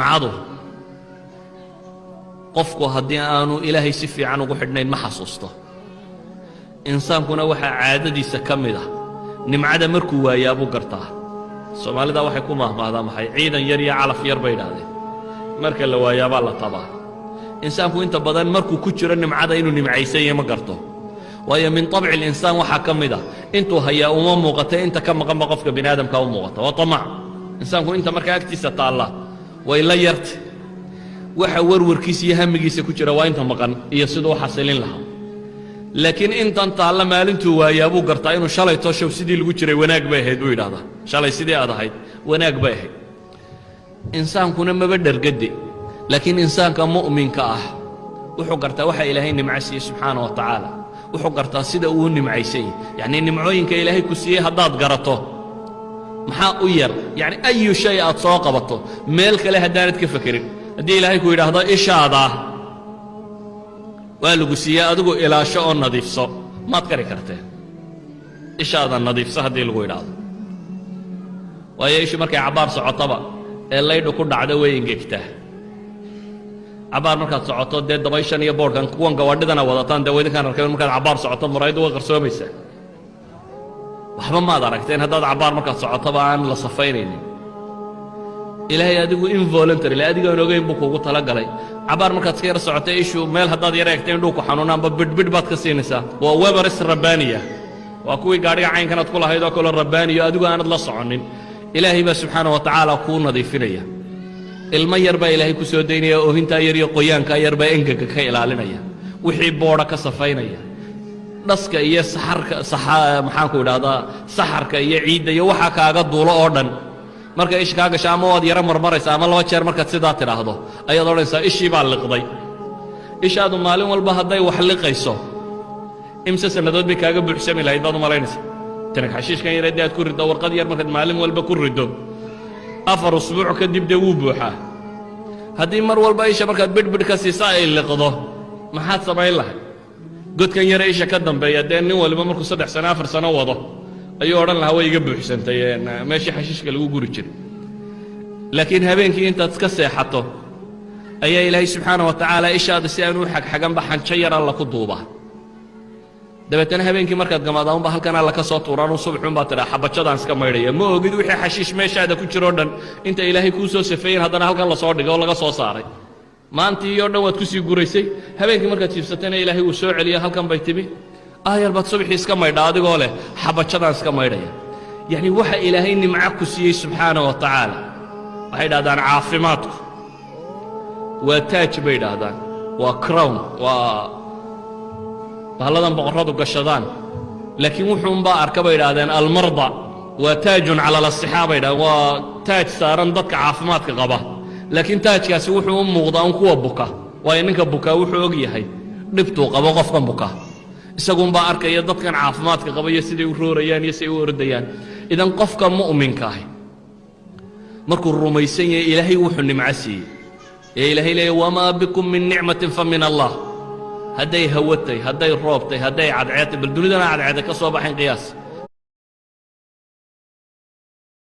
معاده قفكو هدي آنو إلهي سفي عنو قحدنين ما حصوصته إنسان كنا وحا عاددي سكمده نمعدا مركو ويا أبو قرطاه الصومالي دا وحي كوما هذا محي عيدا يري على فير بيدادي مركا لو ويا بالله طبعا إنسان كو أنت بدن مركو كتشر نمعدا إنو نمعيسية ما قرطه وهي من طبع الإنسان وحا كمده انتو هيا أمم مغطى انت كم قم قفك بن آدم كأم مغطى وطمع إنسان كو أنت مركا اكتسى الله وإلا يرت waxa warwarkiisa hamigiisa ku jira waa inta maqan iyo sidoo xasilin laha laakiin intan taala maalintu waayabu gartaa inuu shalay tooshow sidii lagu jiray wanaag bay ahayd uu yiraahdaa shalay sidii aad ahayd wanaag bay ahayd insaankuna ma badhargade laakiin insaanka mu'minka ah wuxuu gartaa waxa ilaahay nimcaysiye subhanahu wa ta'ala wuxuu gartaa sida uu nimcaysay yani nimcooyinka ilaahay ku siiyay hadaad garato maxaa u yar yani ayu shay aad soo qabato meel kale hadaanad ka fakirin haddii ilaahay ku yidhaahdo ishaada waa lagu siiyaa adigu ilaasho oo nadiifso maad kari karteen ishaada nadiifso haddii lagu yidhaahdo waayo ishu markay cabaar socotaba ee laydhu ku dhacdo way engegtaa cabaar markaad socoto dee dabayshan iyo boodhkan kuwan gawaadhidana wadataan dee idinkaan arkay markaad cabaar socoto muraayaddu way qarsoomaysaa waxba maad aragteen haddaad cabaar markaad socotoba aan la safaynaynin ilaahay adigu involuntary la adiga ogeyn buu kugu tala galay cabaar markaad iska yar socotay ishu meel haddaad yar eegteen dhulku xanuunaanba bidbid baad ka siinaysaa waa webaris rabbaaniya waa kuwii gaadhiga caynkanaad ku lahayd oo kale rabbaaniyo adigu aanad la soconin ilaahay baa subxaanahu wa tacaala kuu nadiifinaya ilmo yar baa ilaahay ku soo daynaya oohintaa yar iyo qoyaankaa yar baa engaga ka ilaalinaya wixii boodha ka safaynaya dhaska iyo maxaanku idhahdaa saxarka iyo ciidda iyo waxaa kaaga duulo oo dhan marka ish ka gasho ama waad yara marmaraysa ama laba jeer markaad sidaa tidhaahdo ayaad odhanaysaa ishii baa liqday ishaadu maalin walba hadday wax liqayso imse sannadood bay kaaga buuxsami lahayd baad u malaynaysaa tanag xashiishkan yar haddii aad ku riddo warqad yar markaad maalin walba ku riddo 4 usbuuc kadib dee wuu buuxaa haddii mar walba isha markaad bidhbidh ka siisaa ay liqdo maxaad samayn lahayd godkan yare isha ka dambeeya dee nin waliba markuu 3 sano 4 sano wado ayuu odhan lahaa way iga buuxsantay meeshii xashiishka lagu guri jiray laakiin habeenkii intaad iska seexato ayaa ilaahay subxaanahu wa tacaala ishaada si aan u xagxaganba xanjo yar alla ku duubaa dabeetana habeenkii markaad gamaada unba halkan alla ka soo tuuraan subaxuun baad tidhaa xabajadaan iska maydhaya ma ogid wixii xashiish meeshaada ku jiroo dhan inta ilaahay kuu soo safeeyeen haddana halkan la soo dhigay oo laga soo saaray maantii oo dhan waad ku sii guraysay habeenkii markaad jiibsatayna ilaahay uu soo celiya halkan bay timi ayar baad subaxii iska maydha adigoo leh xabajadaan iska maydhaya yani waxa ilaahay nimco ku siiyey subxaanahu wa tacaala waxay idhahdaan caafimaadku waa taaj bay idhaahdaan waa crown waa bahalladan boqorradu gashadaan laakiin wuxuunbaa arka bay idhahdeen almarda waa taajun cala lasixaa bay idhahdeen waa taaj saaran dadka caafimaadka qaba laakiin taajkaasi wuxuu u muuqdaa un kuwa buka waayo ninka bukaa wuxuu og yahay dhibtuu qabo qofkan buka isagunbaa arkaya dadkan caafimaadka qaba iyo siday u roorayaan iyo siday u ordayaan idan qofka mu'minka ahi markuu rumaysan yahay ilaahay wuxuu nimco siiyey ee ilaahay leeyahy wamaa bikum min nicmatin fa min allah hadday hawatay hadday roobtay hadday cadceedtay bal dunidana cadceeda ka soo baxayn qiyaas